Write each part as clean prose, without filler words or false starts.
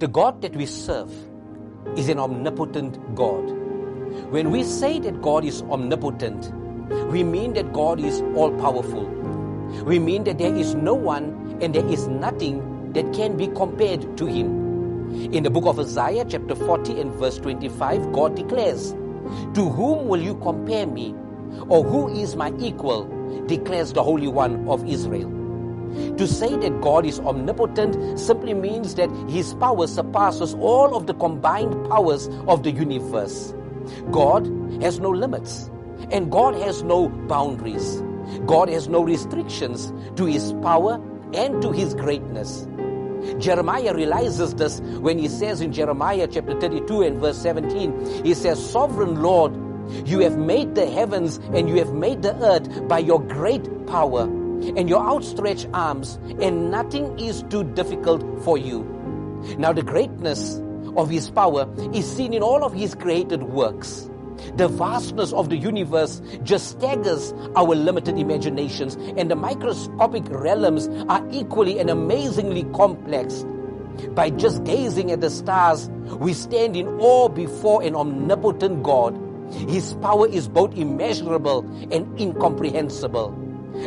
The God that we serve is an omnipotent God. When we say that God is omnipotent, we mean that God is all-powerful. We mean that there is no one and there is nothing that can be compared to Him. In the book of Isaiah, chapter 40 and verse 25, God declares, "To whom will you compare me? Or who is my equal?" declares the Holy One of Israel. To say that God is omnipotent simply means that His power surpasses all of the combined powers of the universe. God has no limits, and God has no boundaries. God has no restrictions to His power and to His greatness. Jeremiah realizes this when he says in Jeremiah chapter 32 and verse 17, he says, "Sovereign Lord, you have made the heavens and you have made the earth by your great power and your outstretched arms, and nothing is too difficult for you." Now the greatness of His power is seen in all of His created works. The vastness of the universe just staggers our limited imaginations, and the microscopic realms are equally and amazingly complex. By just gazing at the stars, we stand in awe before an omnipotent God. His power is both immeasurable and incomprehensible.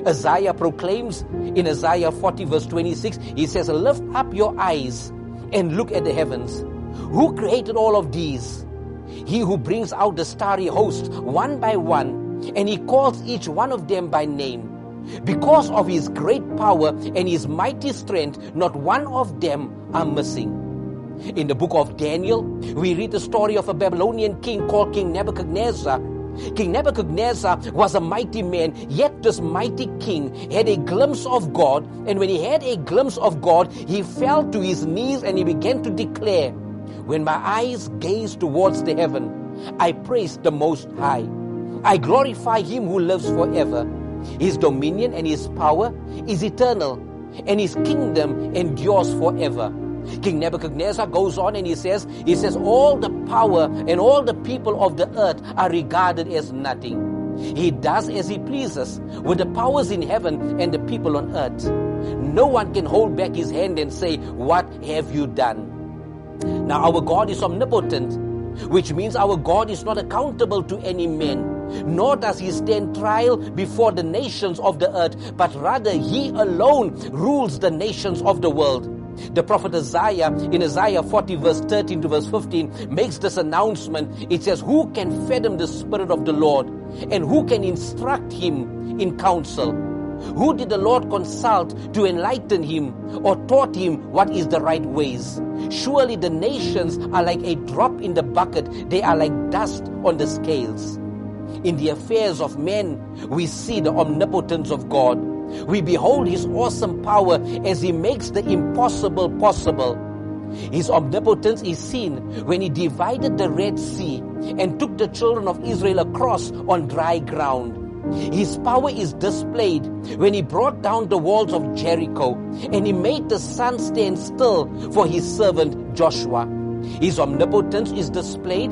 Isaiah proclaims in Isaiah 40 verse 26, he says, "Lift up your eyes and look at the heavens. Who created all of these? He who brings out the starry host one by one, and He calls each one of them by name. Because of His great power and His mighty strength, not one of them are missing." In the book of Daniel, we read the story of a Babylonian king called King Nebuchadnezzar. King Nebuchadnezzar was a mighty man, yet this mighty king had a glimpse of God, and when he had a glimpse of God, he fell to his knees and he began to declare, "When my eyes gaze towards the heaven, I praise the Most High. I glorify Him who lives forever. His dominion and His power is eternal, and His kingdom endures forever." King Nebuchadnezzar goes on and he says, "All the power and all the people of the earth are regarded as nothing. He does as He pleases with the powers in heaven and the people on earth. No one can hold back His hand and say, 'What have you done?'" Now our God is omnipotent, which means our God is not accountable to any man, nor does He stand trial before the nations of the earth, but rather He alone rules the nations of the world. The prophet Isaiah, in Isaiah 40 verse 13 to verse 15, makes this announcement. It says, "Who can fathom the Spirit of the Lord, and who can instruct Him in counsel? Who did the Lord consult to enlighten him, or taught him what is the right ways? Surely the nations are like a drop in the bucket. They are like dust on the scales." In the affairs of men, we see the omnipotence of God. We behold His awesome power as He makes the impossible possible. His omnipotence is seen when He divided the Red Sea and took the children of Israel across on dry ground. His power is displayed when He brought down the walls of Jericho and He made the sun stand still for His servant Joshua. His omnipotence is displayed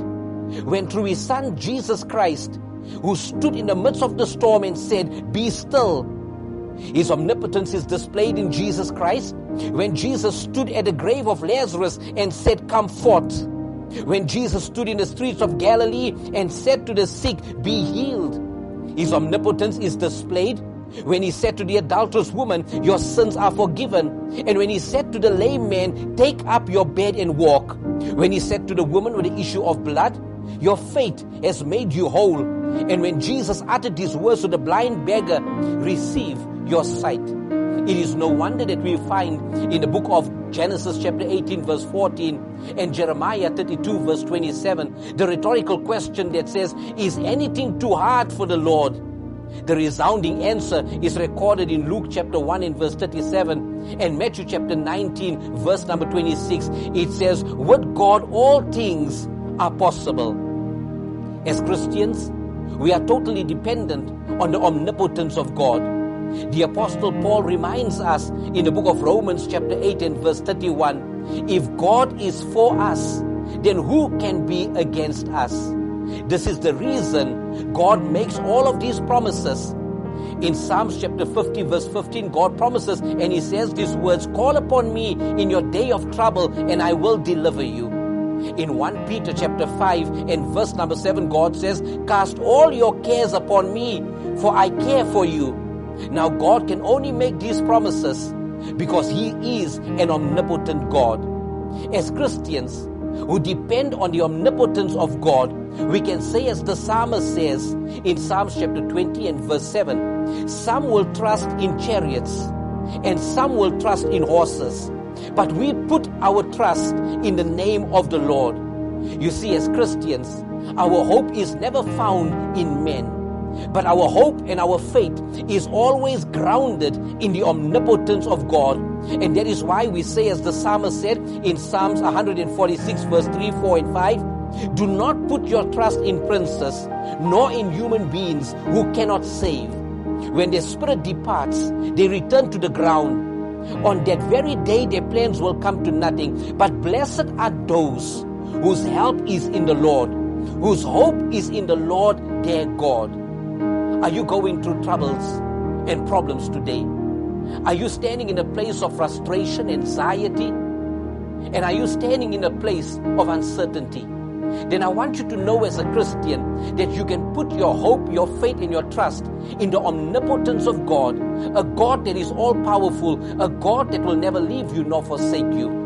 when through His Son Jesus Christ, who stood in the midst of the storm and said, "Be still." His omnipotence is displayed in Jesus Christ when Jesus stood at the grave of Lazarus and said, "Come forth." When Jesus stood in the streets of Galilee and said to the sick, "Be healed." His omnipotence is displayed when He said to the adulterous woman, "Your sins are forgiven." And when He said to the lame man, "Take up your bed and walk." When He said to the woman with the issue of blood, "Your faith has made you whole." And when Jesus uttered these words to the blind beggar, "Receive your sight." It is no wonder that we find in the book of Genesis chapter 18 verse 14 and Jeremiah 32 verse 27 the rhetorical question that says, "Is anything too hard for the Lord?" The resounding answer is recorded in Luke chapter 1 and verse 37 and Matthew chapter 19 verse number 26. It says, "With God all things are possible." As Christians, we are totally dependent on the omnipotence of God. The Apostle Paul reminds us in the book of Romans chapter 8 and verse 31, "If God is for us, then who can be against us?" This is the reason God makes all of these promises. In Psalms chapter 50 verse 15, God promises and He says these words, call upon me in your day of trouble and I will deliver you. In 1 Peter chapter 5 and verse number 7, God says, cast all your cares upon me, for I care for you. Now God can only make these promises because He is an omnipotent God. As Christians who depend on the omnipotence of God, we can say as the psalmist says in Psalms chapter 20 and verse 7, some will trust in chariots and some will trust in horses, but we put our trust in the name of the Lord. You see, as Christians, our hope is never found in men, but our hope and our faith is always grounded in the omnipotence of God. And that is why we say, as the psalmist said in Psalms 146 verse 3, 4 and 5, do not put your trust in princes, nor in human beings who cannot save. When their spirit departs, they return to the ground. On that very day, their plans will come to nothing. But blessed are those whose help is in the Lord, whose hope is in the Lord their God. Are you going through troubles and problems today? Are you standing in a place of frustration, anxiety? And are you standing in a place of uncertainty? Then I want you to know as a Christian that you can put your hope, your faith, and your trust in the omnipotence of God, a God that is all powerful, a God that will never leave you nor forsake you.